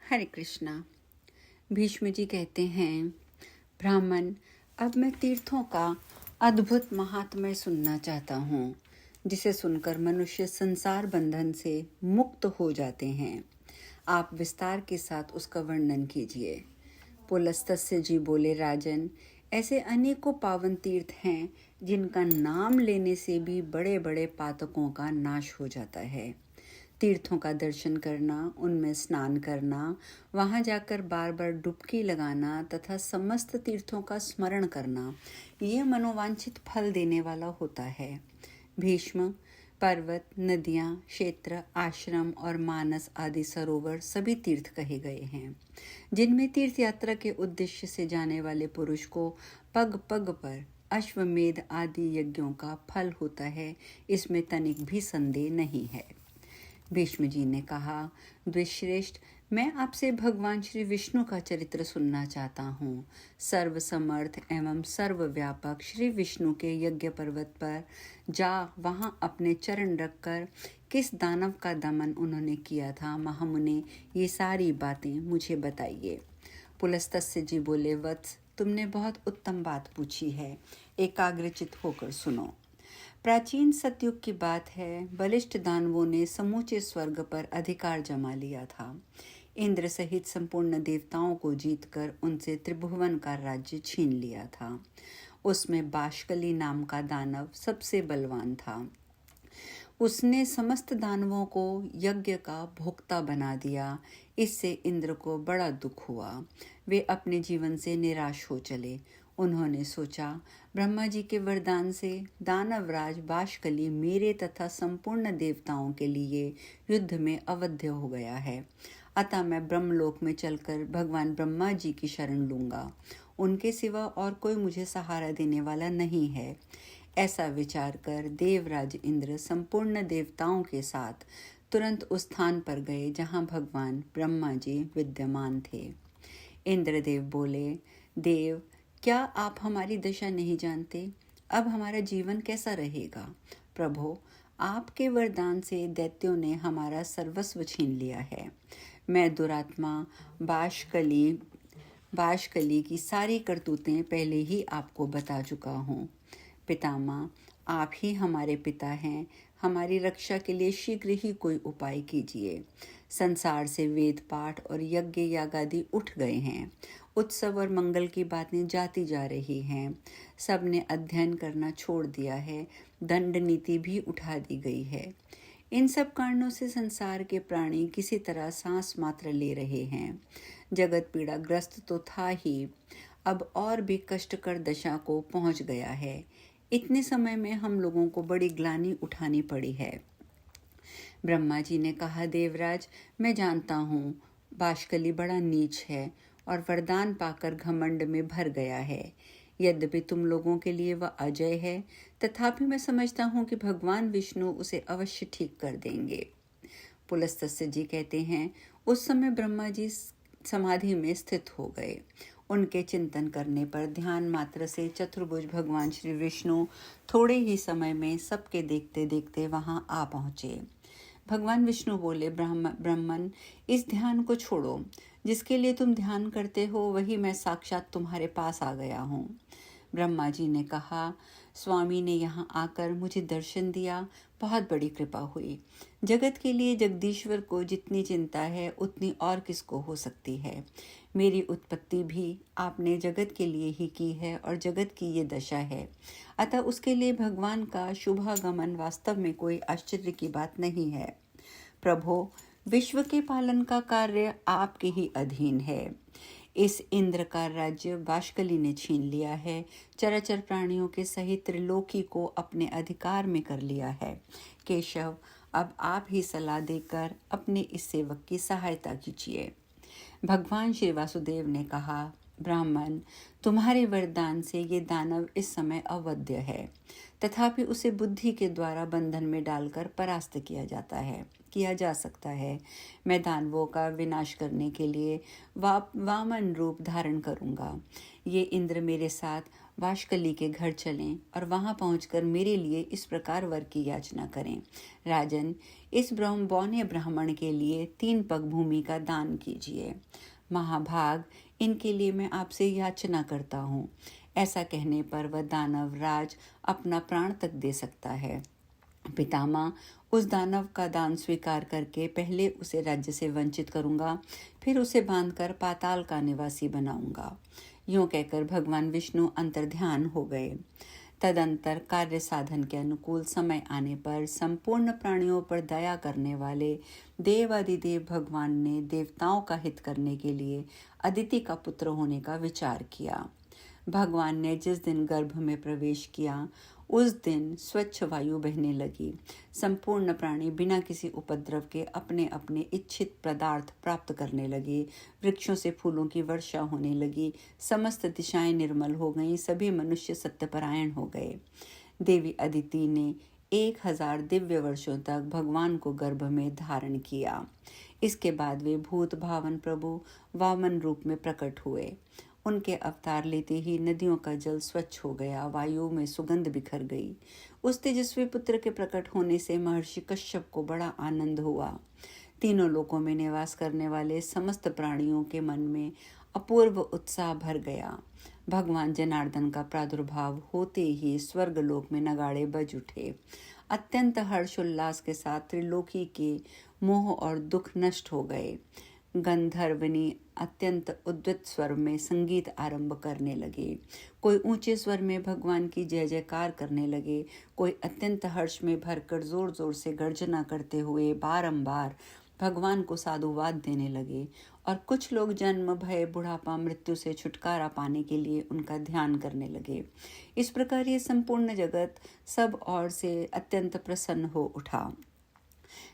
हरे कृष्णा। भीष्म जी कहते हैं, ब्राह्मण, अब मैं तीर्थों का अद्भुत महात्म्य सुनना चाहता हूँ, जिसे सुनकर मनुष्य संसार बंधन से मुक्त हो जाते हैं। आप विस्तार के साथ उसका वर्णन कीजिए। पुलस्त्य जी बोले, राजन, ऐसे अनेकों पावन तीर्थ हैं जिनका नाम लेने से भी बड़े बड़े पातकों का नाश हो जाता है। तीर्थों का दर्शन करना, उनमें स्नान करना, वहाँ जाकर बार बार डुबकी लगाना तथा समस्त तीर्थों का स्मरण करना, ये मनोवांछित फल देने वाला होता है। भीष्म, पर्वत, नदियाँ, क्षेत्र, आश्रम और मानस आदि सरोवर सभी तीर्थ कहे गए हैं, जिनमें तीर्थ यात्रा के उद्देश्य से जाने वाले पुरुष को पग पग पर अश्वमेध आदि यज्ञों का फल होता है। इसमें तनिक भी संदेह नहीं है। भीष्म जी ने कहा, द्विश्रेष्ठ, मैं आपसे भगवान श्री विष्णु का चरित्र सुनना चाहता हूँ। सर्व समर्थ एवं सर्वव्यापक श्री विष्णु के यज्ञ पर्वत पर जा वहाँ अपने चरण रखकर किस दानव का दमन उन्होंने किया था, महामुने, ये सारी बातें मुझे बताइए। पुलस्त्य जी बोले, वत्स, तुमने बहुत उत्तम बात पूछी है, एकाग्रचित होकर सुनो। प्राचीन सतयुग की बात है। बलिष्ठ दानवों ने समूचे स्वर्ग पर अधिकार जमा लिया था। इंद्र सहित संपूर्ण देवताओं को जीतकर उनसे त्रिभुवन का राज्य छीन लिया था। उसमें बाष्कली नाम का दानव सबसे बलवान था। उसने समस्त दानवों को यज्ञ का भोक्ता बना दिया। इससे इंद्र को बड़ा दुख हुआ। वे अपने जीवन से निराश हो चले। उन्होंने सोचा, ब्रह्मा जी के वरदान से दानवराज बाष्कली मेरे तथा संपूर्ण देवताओं के लिए युद्ध में अवध्य हो गया है। अतः मैं ब्रह्मलोक में चलकर भगवान ब्रह्मा जी की शरण लूंगा। उनके सिवा और कोई मुझे सहारा देने वाला नहीं है। ऐसा विचार कर देवराज इंद्र संपूर्ण देवताओं के साथ तुरंत उस स्थान पर गए जहाँ भगवान ब्रह्मा जी विद्यमान थे। इंद्रदेव बोले, देव, क्या आप हमारी दशा नहीं जानते? अब हमारा जीवन कैसा रहेगा? प्रभो, आपके वरदान से दैत्यों ने हमारा सर्वस्व छीन लिया है। मैं दुरात्मा बाष्कली की सारी करतूतें पहले ही आपको बता चुका हूँ। पितामह, आप ही हमारे पिता हैं। हमारी रक्षा के लिए शीघ्र ही कोई उपाय कीजिए। संसार से वेद पाठ और यज्ञ यागादि उठ गए हैं। उत्सव और मंगल की बातें जाती जा रही हैं। सबने अध्ययन करना छोड़ दिया है। दंड नीति भी उठा दी गई है। इन सब कारणों से संसार के प्राणी किसी तरह सांस मात्र ले रहे हैं। जगत पीड़ा ग्रस्त तो था ही, अब और भी कष्टकर दशा को पहुंच गया है। इतने समय में हम लोगों को बड़ी ग्लानि उठानी पड़ी है। ब्रह्मा जी ने कहा, देवराज, मैं जानता हूँ बाष्कली बड़ा नीच है और वरदान पाकर घमंड में भर गया है। यद्यपि तुम लोगों के लिए वह अजय है, तथापि मैं समझता हूँ कि भगवान विष्णु उसे अवश्य ठीक कर देंगे। पुलस्त्य जी कहते हैं, उस समय ब्रह्मा जी समाधि में स्थित हो गए। उनके चिंतन करने पर ध्यान मात्र से चतुर्भुज भगवान श्री विष्णु थोड़े ही समय में सबके देखते देखते वहां आ पहुँचे। भगवान विष्णु बोले, ब्राह्मण, इस ध्यान को छोड़ो। जिसके लिए तुम ध्यान करते हो वही मैं साक्षात तुम्हारे पास आ गया हूँ। ब्रह्मा जी ने कहा, स्वामी ने यहाँ आकर मुझे दर्शन दिया, बहुत बड़ी कृपा हुई। जगत के लिए जगदीश्वर को जितनी चिंता है उतनी और किसको हो सकती है। मेरी उत्पत्ति भी आपने जगत के लिए ही की है और जगत की ये दशा है। अतः उसके लिए भगवान का शुभागमन वास्तव में कोई आश्चर्य की बात नहीं है। प्रभो, विश्व के पालन का कार्य आपके ही अधीन है। इस इंद्र का राज्य बाष्कली ने छीन लिया है। चराचर प्राणियों के सहित त्रिलोकी को अपने अधिकार में कर लिया है। केशव, अब आप ही सलाह देकर अपने इस सेवक की सहायता कीजिए। भगवान श्री वासुदेव ने कहा, ब्राह्मण, तुम्हारे वरदान से ये दानव इस समय अवध्य है, तथापि उसे बुद्धि के द्वारा बंधन में डालकर परास्त किया जा सकता है। मैं दानवों का विनाश करने के लिए वामन रूप धारण करूंगा। ये इंद्र मेरे साथ वाशकली के घर चलें और वहां पहुंचकर मेरे लिए इस प्रकार वर की याचना करें। राजन, इस बौने ब्राह्मण के लिए 3 पग भूमि का दान कीजिए। महाभाग, इनके लिए मैं आपसे याचना करता हूँ। ऐसा कहने पर वह दानव राज अपना प्राण तक दे सकता है। पितामह, उस दानव का दान स्वीकार करके पहले उसे राज्य से वंचित करूंगा, फिर उसे बांधकर पाताल का निवासी बनाऊंगा। यूं कहकर भगवान विष्णु अंतर्ध्यान हो गए। तदंतर कार्य साधन के अनुकूल समय आने पर संपूर्ण प्राणियों पर दया करने वाले देवादिदेव भगवान ने देवताओं का हित करने के लिए अदिति का पुत्र होने का विचार किया। भगवान ने जिस दिन गर्भ में प्रवेश किया उस दिन स्वच्छ वायु बहने लगी। संपूर्ण प्राणी बिना किसी उपद्रव के अपने अपने इच्छित पदार्थ प्राप्त करने लगे। वृक्षों से फूलों की वर्षा होने लगी। समस्त दिशाएं निर्मल हो गईं। सभी मनुष्य सत्यपरायण हो गए। देवी अदिति ने 1000 दिव्य वर्षों तक भगवान को गर्भ में धारण किया। इसके बाद वे भूत भावन प्रभु वामन रूप में प्रकट हुए। उनके अवतार लेते ही नदियों का जल स्वच्छ हो गया, वायु में सुगंध बिखर गई। उस तेजस्वी पुत्र के प्रकट होने से महर्षि कश्यप को बड़ा आनंद हुआ। तीनों लोकों में निवास करने वाले समस्त प्राणियों के मन में अपूर्व उत्साह भर गया। भगवान जनार्दन का प्रादुर्भाव होते ही स्वर्गलोक में नगाड़े बज उठे। अत्यंत हर्षोल्लास के साथ त्रिलोकी के मोह और दुख नष्ट हो गए। गंधर्वनी अत्यंत उद्वत स्वर में संगीत आरंभ करने लगे। कोई ऊंचे स्वर में भगवान की जय जयकार करने लगे। कोई अत्यंत हर्ष में भरकर जोर जोर से गर्जना करते हुए बारंबार भगवान को साधुवाद देने लगे। और कुछ लोग जन्म, भय, बुढ़ापा, मृत्यु से छुटकारा पाने के लिए उनका ध्यान करने लगे। इस प्रकार ये संपूर्ण जगत सब ओर से अत्यंत प्रसन्न हो उठा।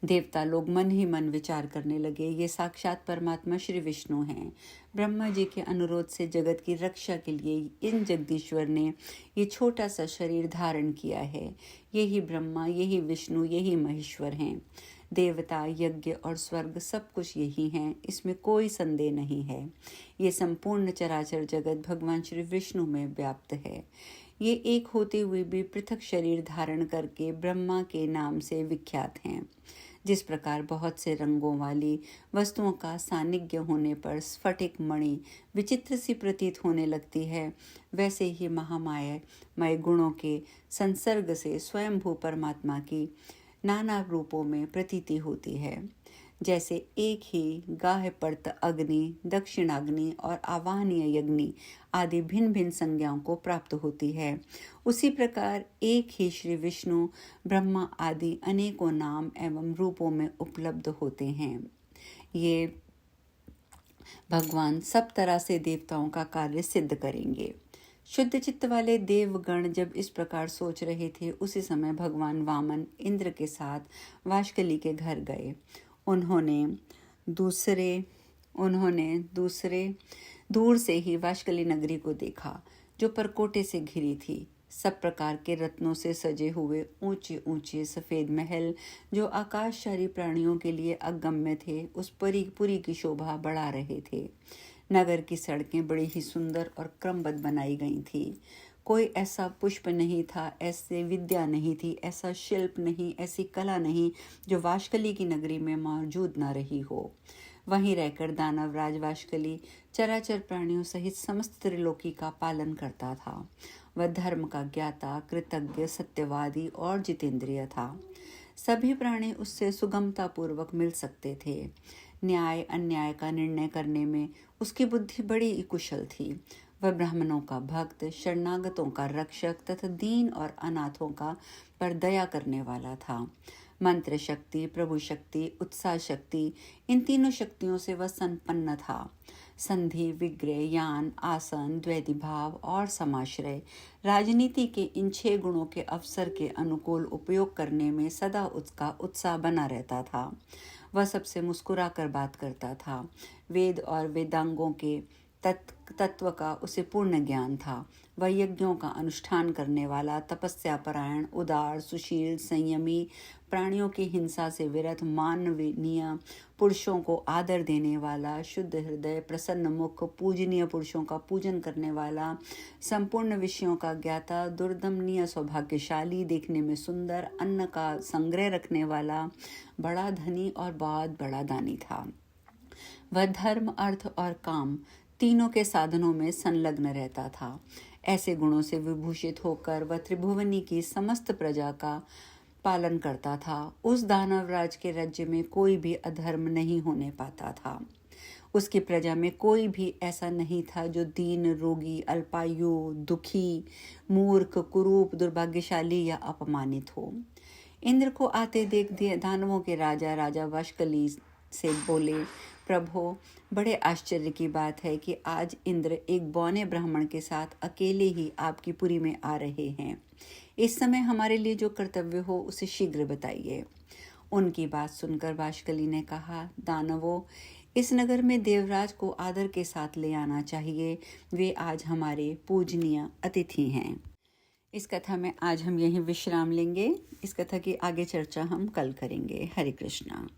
देवता लोग मन ही मन विचार करने लगे, ये साक्षात परमात्मा श्री विष्णु हैं। ब्रह्मा जी के अनुरोध से जगत की रक्षा के लिए इन जगदीश्वर ने ये छोटा सा शरीर धारण किया है। यही ब्रह्मा, यही विष्णु, यही महेश्वर हैं। देवता, यज्ञ और स्वर्ग सब कुछ यही हैं, इसमें कोई संदेह नहीं है। ये संपूर्ण चराचर जगत भगवान श्री विष्णु में व्याप्त है। ये एक होते हुए भी पृथक शरीर धारण करके ब्रह्मा के नाम से विख्यात हैं। जिस प्रकार बहुत से रंगों वाली वस्तुओं का सानिध्य होने पर स्फटिक मणि विचित्र सी प्रतीत होने लगती है, वैसे ही महामायामय गुणों के संसर्ग से स्वयंभू परमात्मा की नाना रूपों में प्रतीति होती है। जैसे एक ही गाह्यपर्त अग्नि, दक्षिणाग्नि और आवाहनीय यज्ञि आदि भिन्न भिन्न संज्ञाओं को प्राप्त होती है, उसी प्रकार एक ही श्री विष्णु, ब्रह्मा आदि अनेकों नाम एवं रूपों में उपलब्ध होते हैं। ये भगवान सब तरह से देवताओं का कार्य सिद्ध करेंगे। शुद्ध चित्त वाले देवगण जब इस प्रकार सोच रहे थे, उसी समय भगवान वामन इंद्र के साथ वाशकली के घर गए। उन्होंने दूसरे दूर से ही वाशकली नगरी को देखा, जो परकोटे से घिरी थी। सब प्रकार के रत्नों से सजे हुए ऊंचे ऊंचे सफेद महल, जो आकाशचारी प्राणियों के लिए अगम्य थे, उस पुरी की शोभा बढ़ा रहे थे। नगर की सड़कें बड़ी ही सुंदर और क्रमबद्ध बनाई गई थी। कोई ऐसा पुष्प नहीं था, ऐसे विद्या नहीं थी, ऐसा शिल्प नहीं, ऐसी कला नहीं जो वाशकली की नगरी में मौजूद न रही हो। वहीं रहकर दानव राज वाशकली चराचर प्राणियों सहित समस्त त्रिलोकी का पालन करता था। वह धर्म का ज्ञाता, कृतज्ञ, सत्यवादी और जितेंद्रिय था। सभी प्राणी उससे सुगमता पूर्वक मिल सकते थे। न्याय अन्याय का निर्णय करने में उसकी बुद्धि बड़ी कुशल थी। वह ब्राह्मणों का भक्त, शरणागतों का रक्षक तथा दीन और अनाथों का पर दया करने वाला था। मंत्र शक्ति, प्रभु शक्ति, उत्साह शक्ति, इन तीनों शक्तियों से वह संपन्न था। संधि, विग्रह, यान, आसन, द्वैती भाव और समाश्रय, राजनीति के इन 6 गुणों के अवसर के अनुकूल उपयोग करने में सदा उसका उत्साह बना रहता था। वह सबसे मुस्कुरा कर बात करता था। वेद और वेदांगों के तत्व का उसे पूर्ण ज्ञान था। वह यज्ञों का अनुष्ठान करने वाला, तपस्या परायण, उदार, सुशील, संयमी, प्राणियों की हिंसा से विरत, मानवीय, पुरुषों को आदर देने वाला, शुद्ध हृदय, प्रसन्न मुख, पूजनीय पुरुषों का पूजन करने वाला, संपूर्ण विषयों का ज्ञाता, दुर्दमनीय, सौभाग्यशाली, देखने में सुंदर, अन्न का संग्रह रखने वाला, बड़ा धनी और बहुत बड़ा दानी था। वह धर्म, अर्थ और काम तीनों के साधनों में संलग्न रहता था। ऐसे गुणों से विभूषित होकर वह त्रिभुवनी की समस्त प्रजा का पालन करता था। उस दानवराज के राज्य में कोई भी अधर्म नहीं होने पाता था। उसकी प्रजा में कोई भी ऐसा नहीं था जो दीन, रोगी, अल्पायु, दुखी, मूर्ख, कुरूप, दुर्भाग्यशाली या अपमानित हो। इंद्र को आते देख दानवों के राजा वशकली से बोले, प्रभो, बड़े आश्चर्य की बात है कि आज इंद्र एक बौने ब्राह्मण के साथ अकेले ही आपकी पुरी में आ रहे हैं। इस समय हमारे लिए जो कर्तव्य हो उसे शीघ्र बताइए। उनकी बात सुनकर वाशकली ने कहा, दानवों, इस नगर में देवराज को आदर के साथ ले आना चाहिए। वे आज हमारे पूजनीय अतिथि हैं। इस कथा में आज हम यहीं विश्राम लेंगे। इस कथा की आगे चर्चा हम कल करेंगे। हरे कृष्णा।